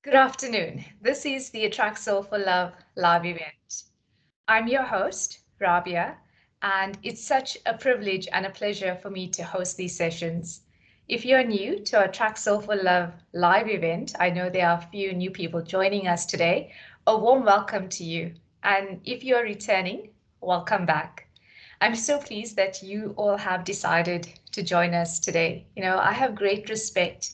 Good afternoon. This is the Attract Soul for Love live event. I'm your host, Rabia, and it's such a privilege and a pleasure for me to host these sessions. If you're new to Attract Soul for Love live event, I know there are a few new people joining us today. A warm welcome to you. And if you're returning, welcome back. I'm so pleased that you all have decided to join us today. I have great respect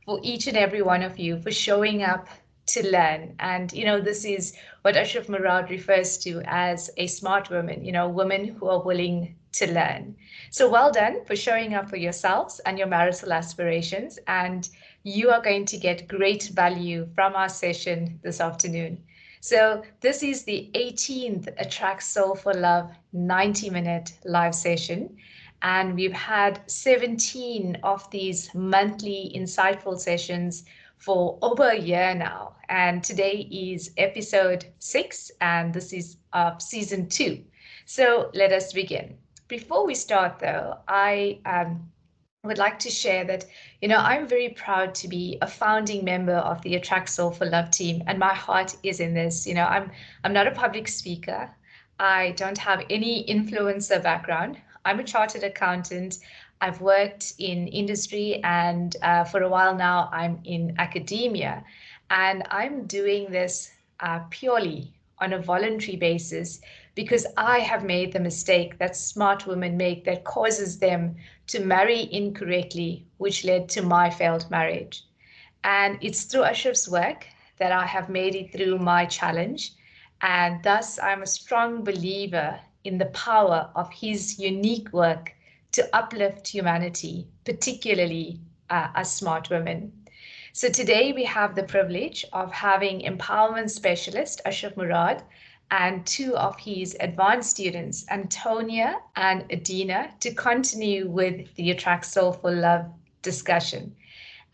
for each and every one of you for showing up to learn. And, this is what Ashraf Murad refers to as a smart woman, women who are willing to learn. So well done for showing up for yourselves and your marital aspirations. And you are going to get great value from our session this afternoon. So this is the 18th Attract Soul for Love 90-minute live session. And we've had 17 of these monthly insightful sessions for over a year now. And today is episode 6, and this is season 2. So let us begin. Before we start, though, I would like to share that, I'm very proud to be a founding member of the Attract Soul for Love team, and my heart is in this. I'm not a public speaker. I don't have any influencer background. I'm a chartered accountant. I've worked in industry, and for a while now, I'm in academia. And I'm doing this purely on a voluntary basis because I have made the mistake that smart women make that causes them to marry incorrectly, which led to my failed marriage. And it's through Ashraf's work that I have made it through my challenge. And thus, I'm a strong believer in the power of his unique work to uplift humanity, particularly as smart women. So today we have the privilege of having empowerment specialist Ashraf Murad and two of his advanced students, Antonia and Adina, to continue with the Attract Soul for Love discussion.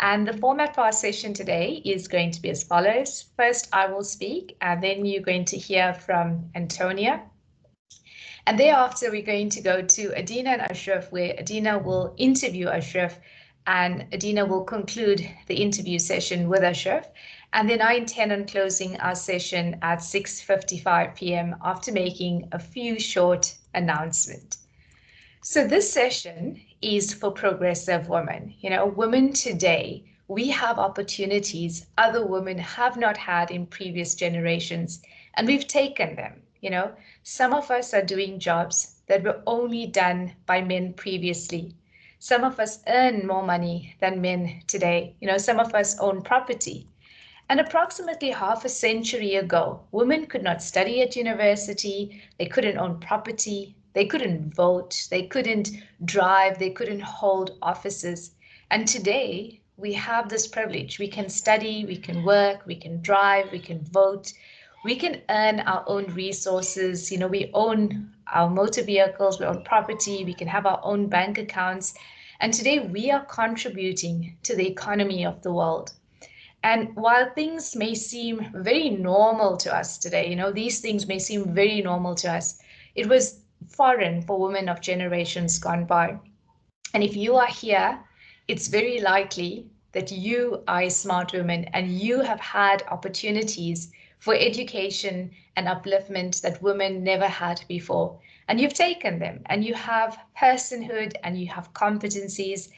And the format for our session today is going to be as follows. First, I will speak, and then you're going to hear from Antonia. And thereafter, we're going to go to Adina and Ashraf, where Adina will interview Ashraf, and Adina will conclude the interview session with Ashraf. And then I intend on closing our session at 6:55 p.m. after making a few short announcements. So this session is for progressive women. Women today, we have opportunities other women have not had in previous generations, and we've taken them. Some of us are doing jobs that were only done by men previously. Some of us earn more money than men today. Some of us own property. And approximately half a century ago, women could not study at university, they couldn't own property, they couldn't vote, they couldn't drive, they couldn't hold offices. And today, we have this privilege. We can study, we can work, we can drive, we can vote, we can earn our own resources. We own our motor vehicles, we own property, we can have our own bank accounts. And today we are contributing to the economy of the world. And while things may seem very normal to us today, these things may seem very normal to us, it was foreign for women of generations gone by. And if you are here, it's very likely that you are a smart woman and you have had opportunities for education and upliftment that women never had before. And you've taken them, and you have personhood, and you have competencies.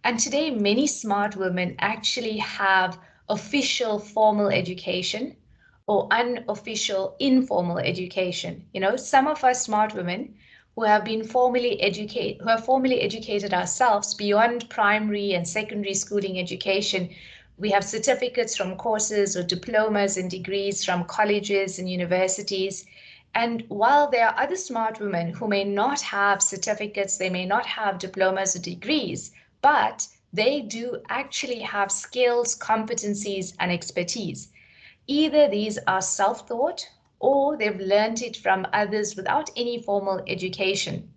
And today, many smart women actually have official formal education or unofficial informal education. Some of us smart women who have been formally educated ourselves beyond primary and secondary schooling education. We have certificates from courses or diplomas and degrees from colleges and universities. And while there are other smart women who may not have certificates, they may not have diplomas or degrees, but they do actually have skills, competencies, and expertise. Either these are self-taught or they've learned it from others without any formal education.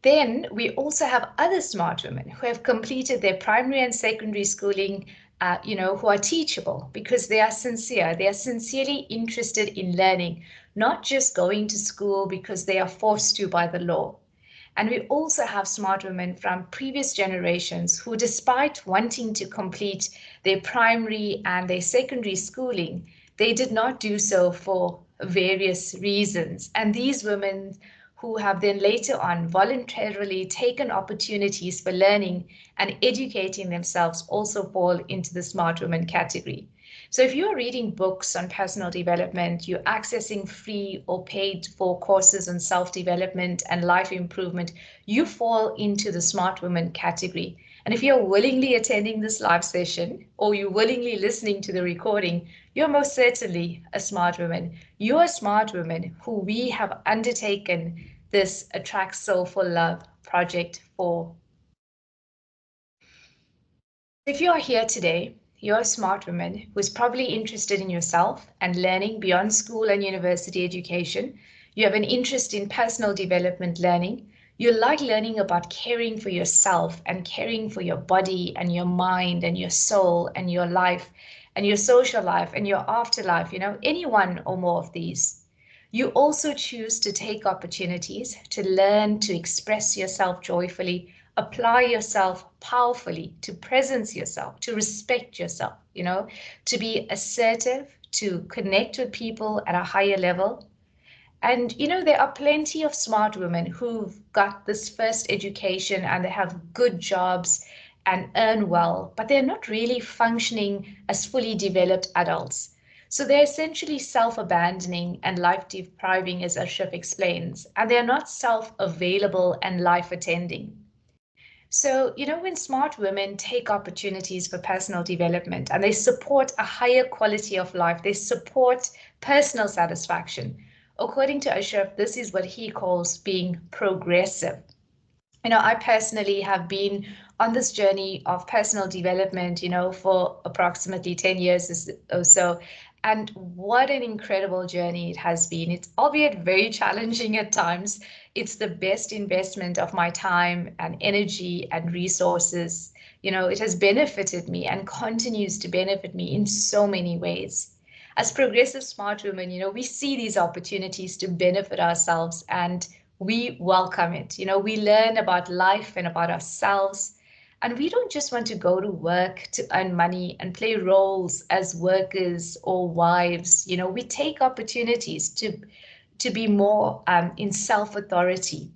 Then we also have other smart women who have completed their primary and secondary schooling, who are teachable because they are sincere. They are sincerely interested in learning, not just going to school because they are forced to by the law. And we also have smart women from previous generations who, despite wanting to complete their primary and their secondary schooling, they did not do so for various reasons. And these women who have then later on voluntarily taken opportunities for learning and educating themselves also fall into the smart women category. So if you're reading books on personal development, you're accessing free or paid for courses on self-development and life improvement, you fall into the smart women category. And if you're willingly attending this live session or you're willingly listening to the recording, you're most certainly a smart woman. You're a smart woman who we have undertaken this Attract Soulful Love project for. If you are here today, you're a smart woman who is probably interested in yourself and learning beyond school and university education. You have an interest in personal development learning. You like learning about caring for yourself and caring for your body and your mind and your soul and your life and your social life and your afterlife, any one or more of these. You also choose to take opportunities to learn to express yourself joyfully, apply yourself powerfully, to presence yourself, to respect yourself, to be assertive, to connect with people at a higher level. And there are plenty of smart women who've got this first education and they have good jobs and earn well, but they're not really functioning as fully developed adults. So they're essentially self-abandoning and life-depriving, as Ashraf explains, and they're not self-available and life-attending. So, when smart women take opportunities for personal development and they support a higher quality of life, they support personal satisfaction. According to Ashraf, this is what he calls being progressive. I personally have been on this journey of personal development, for approximately 10 years or so. And what an incredible journey it has been. It's albeit very challenging at times. It's the best investment of my time and energy and resources. It has benefited me and continues to benefit me in so many ways. As progressive smart women, we see these opportunities to benefit ourselves and we welcome it. We learn about life and about ourselves. And we don't just want to go to work to earn money and play roles as workers or wives. We take opportunities to be more in self-authority.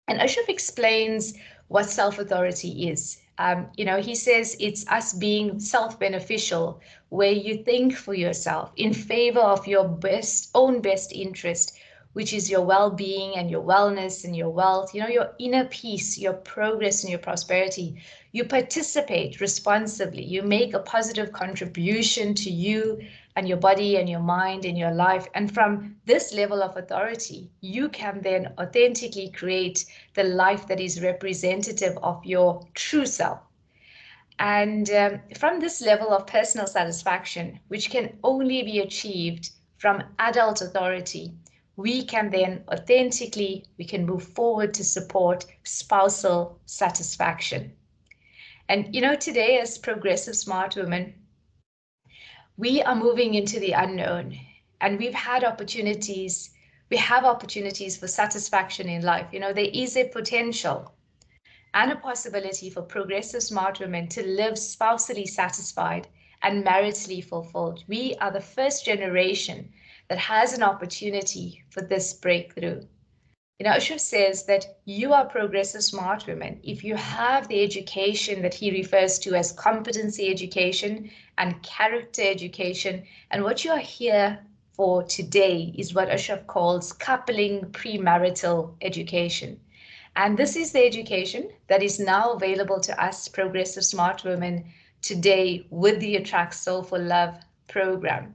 And Ashraf explains what self-authority is. He says it's us being self-beneficial, where you think for yourself in favor of your own best interest, which is your well-being and your wellness and your wealth, your inner peace, your progress and your prosperity. You participate responsibly. You make a positive contribution to you and your body and your mind and your life. And from this level of authority, you can then authentically create the life that is representative of your true self. And from this level of personal satisfaction, which can only be achieved from adult authority, we can then we can move forward to support spousal satisfaction. And today as progressive smart women, we are moving into the unknown and we have opportunities for satisfaction in life. There is a potential and a possibility for progressive smart women to live spousally satisfied and maritally fulfilled. We are the first generation that has an opportunity for this breakthrough. Ashraf says that you are progressive smart women if you have the education that he refers to as competency education and character education. And what you are here for today is what Ashraf calls coupling premarital education. And this is the education that is now available to us progressive smart women today with the Attract Soulful Love program.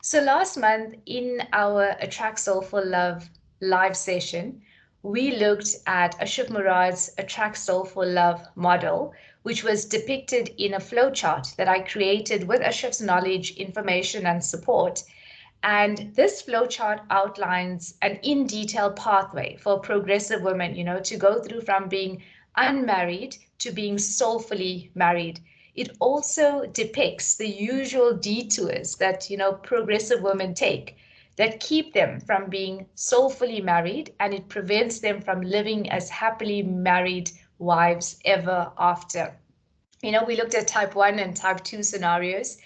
So last month in our Attract Soulful Love live session, we looked at Ashraf Murad's Attract Soulful Love model, which was depicted in a flowchart that I created with Ashraf's knowledge, information, and support. And this flowchart outlines an in-detail pathway for progressive women, to go through from being unmarried to being soulfully married. It also depicts the usual detours that, progressive women take that keep them from being soulfully married, and it prevents them from living as happily married wives ever after. We looked at type 1 and type 2 scenarios,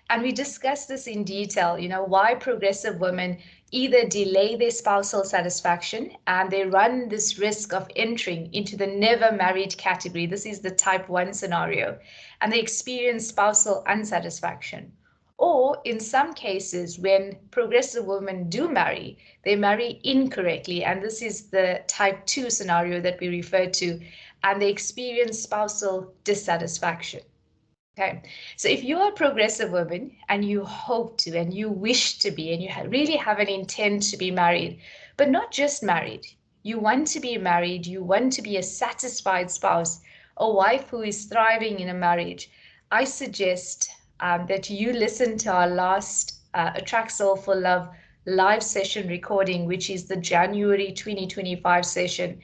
and we discussed this in detail, why progressive women either delay their spousal satisfaction and they run this risk of entering into the never married category. This is the type 1 scenario, and they experience spousal unsatisfaction. Or in some cases, when progressive women do marry, they marry incorrectly, and this is the type 2 scenario that we referred to, and they experience spousal dissatisfaction. Okay, so if you're a progressive woman and you hope to and you wish to be and you really have an intent to be married, but not just married, you want to be married, you want to be a satisfied spouse, a wife who is thriving in a marriage, I suggest that you listen to our last Attract Soul for Love live session recording, which is the January 2025 session.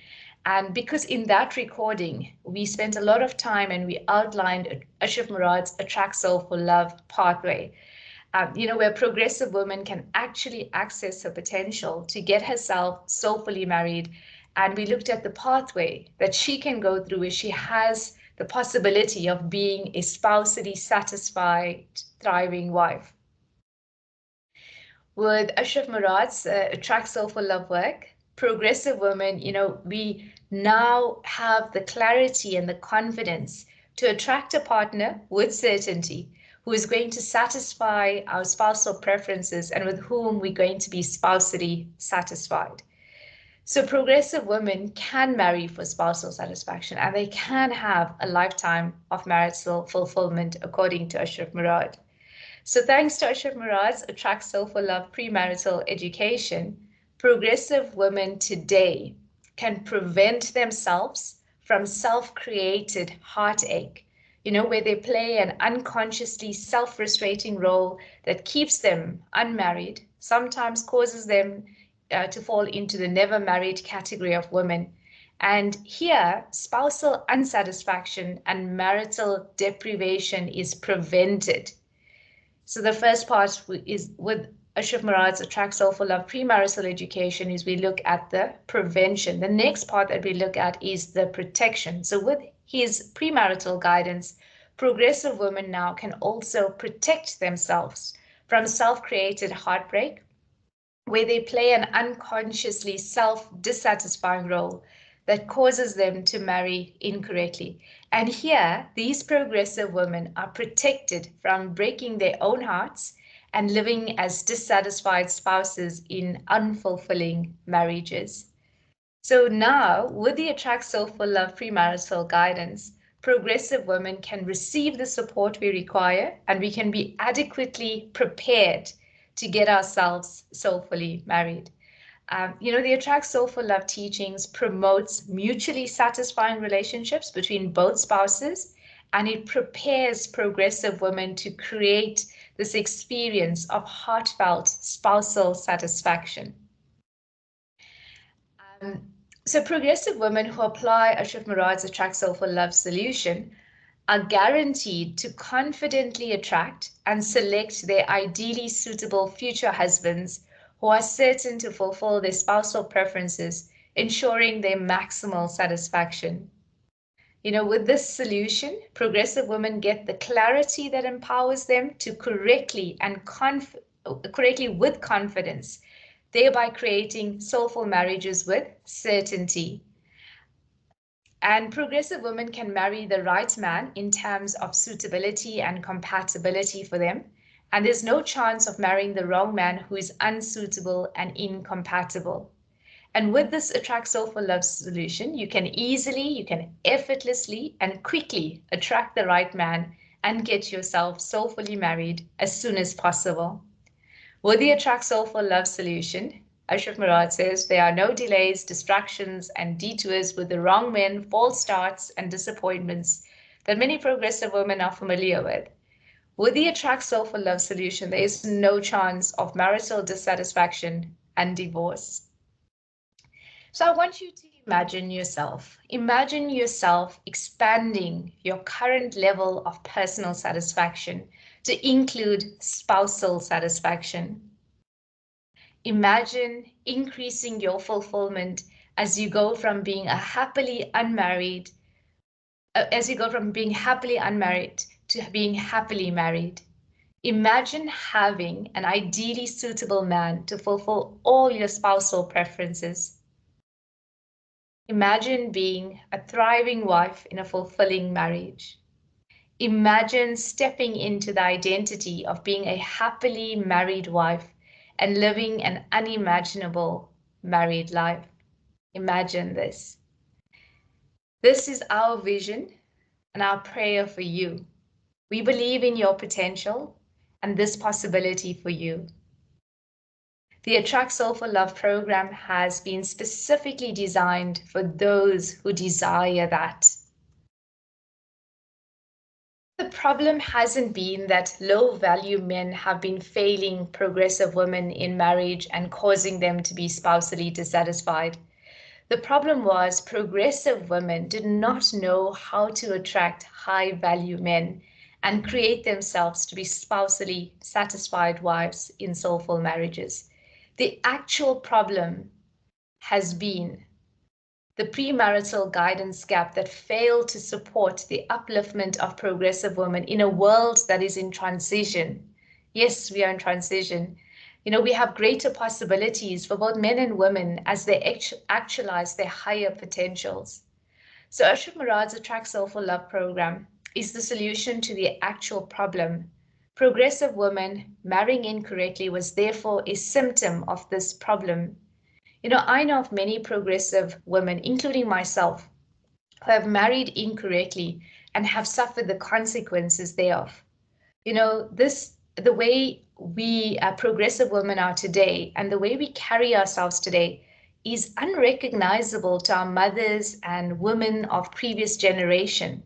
And because in that recording, we spent a lot of time and we outlined Ashif Murad's Attract Soul for Love pathway, where progressive women can actually access her potential to get herself soulfully married. And we looked at the pathway that she can go through where she has the possibility of being a spousally satisfied, thriving wife. With Ashraf Murad's Attract Soul for Love work, progressive women, we now have the clarity and the confidence to attract a partner with certainty who is going to satisfy our spousal preferences and with whom we're going to be spousally satisfied. So progressive women can marry for spousal satisfaction and they can have a lifetime of marital fulfillment according to Ashraf Murad. So thanks to Ashraf Murad's Attract Soul for Love premarital education, progressive women today can prevent themselves from self-created heartache, where they play an unconsciously self-restraining role that keeps them unmarried, sometimes causes them to fall into the never married category of women. And here, spousal unsatisfaction and marital deprivation is prevented. So the first part is with Ashraf Murad's Attract Soul for Love premarital education is we look at the prevention. The next part that we look at is the protection. So with his premarital guidance, progressive women now can also protect themselves from self-created heartbreak, where they play an unconsciously self-dissatisfying role that causes them to marry incorrectly. And here, these progressive women are protected from breaking their own hearts and living as dissatisfied spouses in unfulfilling marriages. So now, with the Attract Soul for Love premarital guidance, progressive women can receive the support we require and we can be adequately prepared to get ourselves soulfully married. The Attract Soul for Love teachings promotes mutually satisfying relationships between both spouses, and it prepares progressive women to create this experience of heartfelt spousal satisfaction. So progressive women who apply Ashraf Murad's Attract Soul for Love solution are guaranteed to confidently attract and select their ideally suitable future husbands who are certain to fulfill their spousal preferences, ensuring their maximal satisfaction. With this solution, progressive women get the clarity that empowers them to correctly with confidence, thereby creating soulful marriages with certainty. And progressive women can marry the right man in terms of suitability and compatibility for them. And there's no chance of marrying the wrong man who is unsuitable and incompatible. And with this Attract Soul for Love solution, you can effortlessly and quickly attract the right man and get yourself soulfully married as soon as possible. With the Attract Soul for Love solution, Ashraf Murad says there are no delays, distractions, and detours with the wrong men, false starts, and disappointments that many progressive women are familiar with. With the Attract Soul for Love solution, there is no chance of marital dissatisfaction and divorce. So I want you to imagine yourself expanding your current level of personal satisfaction to include spousal satisfaction. Imagine increasing your fulfillment as you go from being happily unmarried to being happily married. Imagine having an ideally suitable man to fulfill all your spousal preferences. Imagine being a thriving wife in a fulfilling marriage. Imagine stepping into the identity of being a happily married wife and living an unimaginable married life. Imagine this. This is our vision and our prayer for you. We believe in your potential and this possibility for you. The Attract Soul for Love program has been specifically designed for those who desire that. The problem hasn't been that low-value men have been failing progressive women in marriage and causing them to be spousally dissatisfied. The problem was progressive women did not know how to attract high-value men and create themselves to be spousally satisfied wives in soulful marriages. The actual problem has been the premarital guidance gap that failed to support the upliftment of progressive women in a world that is in transition. Yes, we are in transition. We have greater possibilities for both men and women as they actualize their higher potentials. So Ashok Murad's Attract Soulful Love program is the solution to the actual problem. Progressive women marrying incorrectly was therefore a symptom of this problem. I know of many progressive women, including myself, who have married incorrectly and have suffered the consequences thereof. The way we progressive women are today and the way we carry ourselves today is unrecognizable to our mothers and women of previous generation.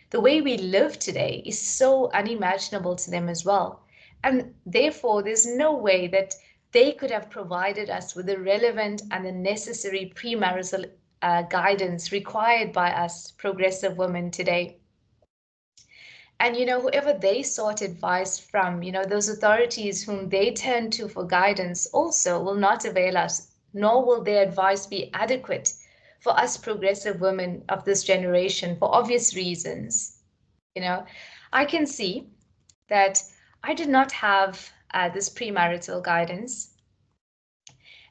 The way we live today is so unimaginable to them as well. And therefore, there's no way that they could have provided us with the relevant and the necessary premarital guidance required by us progressive women today. And whoever they sought advice from, those authorities whom they turn to for guidance also will not avail us, nor will their advice be adequate for us progressive women of this generation for obvious reasons. I can see that I did not have this premarital guidance.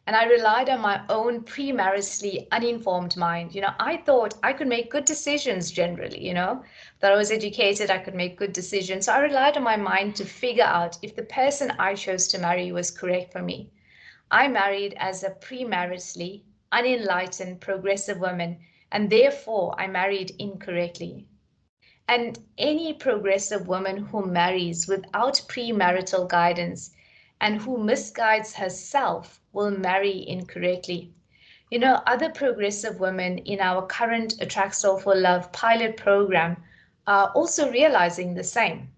And I relied on my own premaritally uninformed mind. I thought I could make good decisions generally, that I was educated, I could make good decisions. So I relied on my mind to figure out if the person I chose to marry was correct for me. I married as a premaritally unenlightened progressive woman, and therefore I married incorrectly. And any progressive woman who marries without premarital guidance and who misguides herself will marry incorrectly. Other progressive women in our current Attract Soul for Love pilot program are also realizing the same.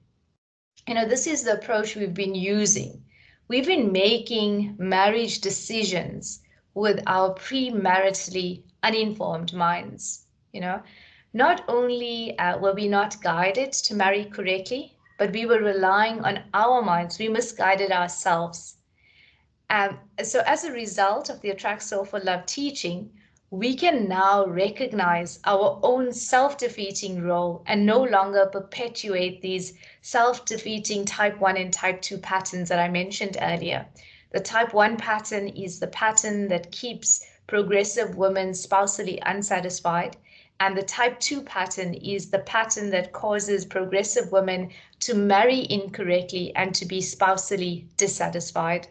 This is the approach we've been using. We've been making marriage decisions with our premaritally uninformed minds. Not only were we not guided to marry correctly, but we were relying on our minds. We misguided ourselves. So as a result of the Attract Soul for Love teaching, we can now recognize our own self-defeating role and no longer perpetuate these self-defeating type 1 and type 2 patterns that I mentioned earlier. The type 1 pattern is the pattern that keeps progressive women spousally unsatisfied. And the type 2 pattern is the pattern that causes progressive women to marry incorrectly and to be spousally dissatisfied.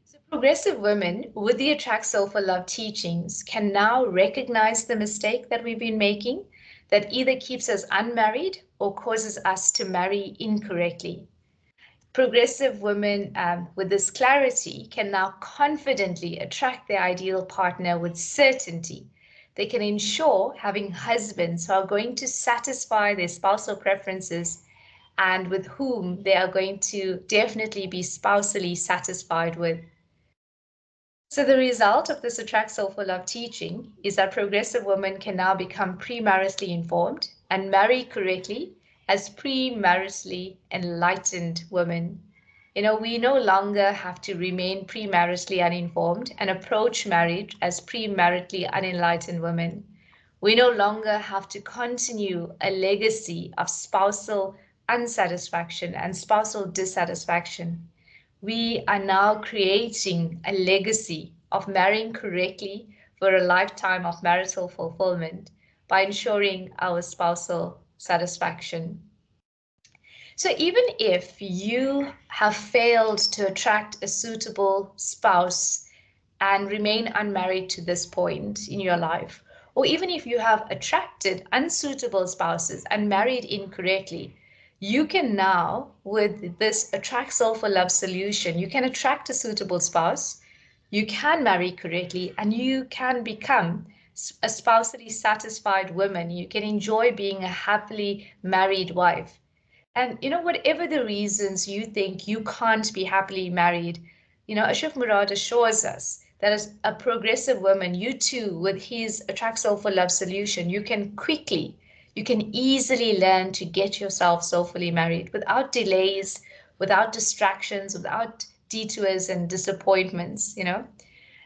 So progressive women with the Attract Soul for Love teachings can now recognize the mistake that we've been making that either keeps us unmarried or causes us to marry incorrectly. Progressive women with this clarity can now confidently attract their ideal partner with certainty. They can ensure having husbands who are going to satisfy their spousal preferences and with whom they are going to definitely be spousally satisfied with. So the result of this Attract Soul for Love teaching is that progressive women can now become premaritally informed and marry correctly as premaritally enlightened women. We no longer have to remain premaritally uninformed and approach marriage as premaritally unenlightened women. We no longer have to continue a legacy of spousal unsatisfaction and spousal dissatisfaction. We are now creating a legacy of marrying correctly for a lifetime of marital fulfillment by ensuring our spousal satisfaction. So even if you have failed to attract a suitable spouse and remain unmarried to this point in your life, or even if you have attracted unsuitable spouses and married incorrectly, you can now, with this Attract Soul for Love solution, you can attract a suitable spouse, you can marry correctly, and you can become a spousally satisfied woman. You can enjoy being a happily married wife. And whatever the reasons you think you can't be happily married, Ashok Murad assures us that as a progressive woman, you too, with his Attract Soul for Love solution, you can easily learn to get yourself soulfully married without delays, without distractions, without detours and disappointments.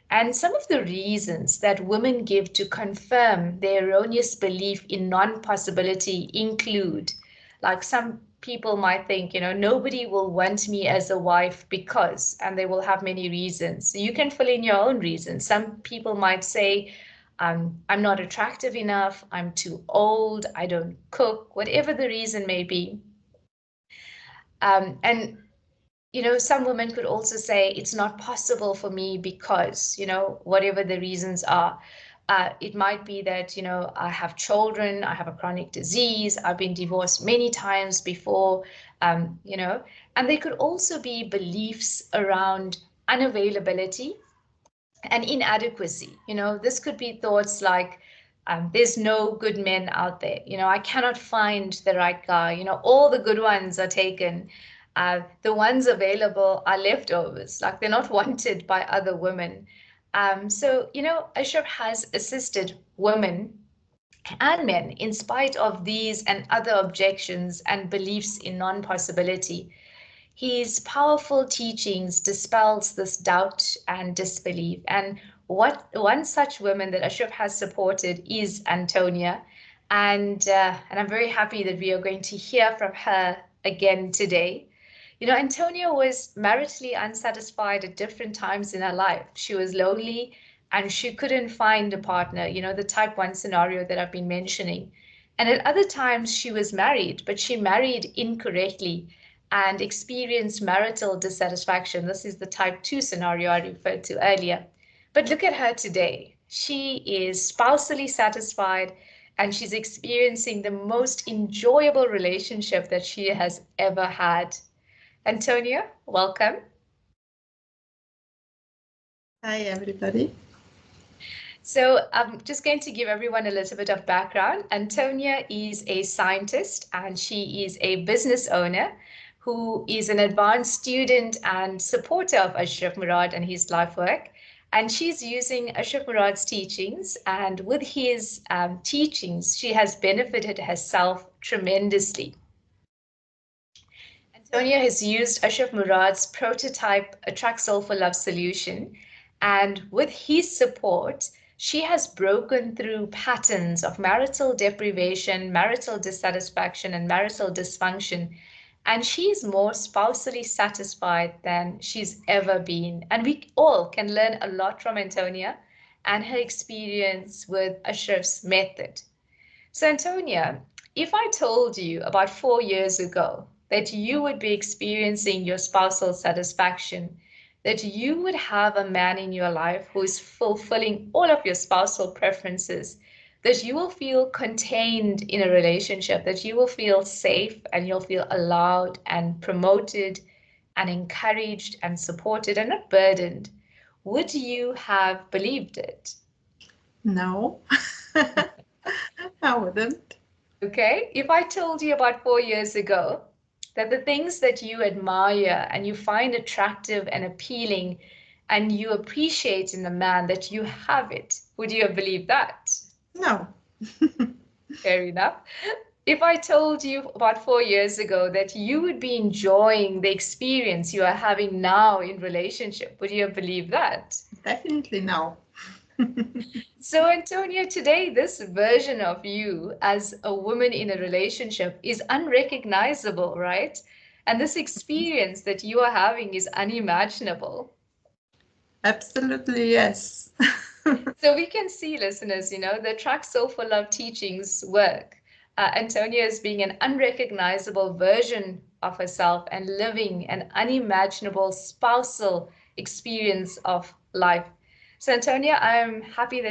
And some of the reasons that women give to confirm their erroneous belief in non-possibility include, like some people might think, nobody will want me as a wife because, and they will have many reasons. So you can fill in your own reasons. Some people might say, I'm not attractive enough, I'm too old, I don't cook, whatever the reason may be. And some women could also say it's not possible for me because, whatever the reasons are. It might be that, I have children, I have a chronic disease, I've been divorced many times before, and they could also be beliefs around unavailability and inadequacy. This could be thoughts like, there's no good men out there. I cannot find the right guy. All the good ones are taken. The ones available are leftovers, like they're not wanted by other women. So, Ashraf has assisted women and men in spite of these and other objections and beliefs in non-possibility. His powerful teachings dispels this doubt and disbelief. And one such woman that Ashraf has supported is Antonia. And I'm very happy that we are going to hear from her again today. Antonia was maritally unsatisfied at different times in her life. She was lonely and she couldn't find a partner, the type 1 scenario that I've been mentioning. And at other times she was married, but she married incorrectly and experienced marital dissatisfaction. This is the type 2 scenario I referred to earlier. But look at her today. She is spousally satisfied and she's experiencing the most enjoyable relationship that she has ever had. Antonia, welcome. Hi, everybody. So I'm just going to give everyone a little bit of background. Antonia is a scientist and she is a business owner who is an advanced student and supporter of Ashraf Murad and his life work. And she's using Ashraf Murad's teachings. And with his teachings, she has benefited herself tremendously. Antonia has used Ashraf Murad's prototype Attract Soul for Love solution. And with his support, she has broken through patterns of marital deprivation, marital dissatisfaction, and marital dysfunction. And she is more spousally satisfied than she's ever been. And we all can learn a lot from Antonia and her experience with Ashraf's method. So, Antonia, if I told you about 4 years ago that you would be experiencing your spousal satisfaction, that you would have a man in your life who is fulfilling all of your spousal preferences, that you will feel contained in a relationship, that you will feel safe and you'll feel allowed and promoted and encouraged and supported and not burdened, would you have believed it? No, I wouldn't. Okay, if I told you about 4 years ago that the things that you admire and you find attractive and appealing and you appreciate in the man that you have it, would you have believed that? No. Fair enough. If I told you about 4 years ago that you would be enjoying the experience you are having now in relationship, would you have believed that? Definitely no. So, Antonio, today this version of you as a woman in a relationship is unrecognizable, right? And this experience that you are having is unimaginable. Absolutely yes. So we can see, listeners, the Track Soul for Love teachings work. Antonia is being an unrecognizable version of herself and living an unimaginable spousal experience of life. So Antonia, I'm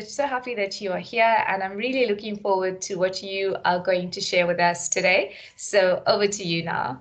so happy that you are here, and I'm really looking forward to what you are going to share with us today. So over to you now.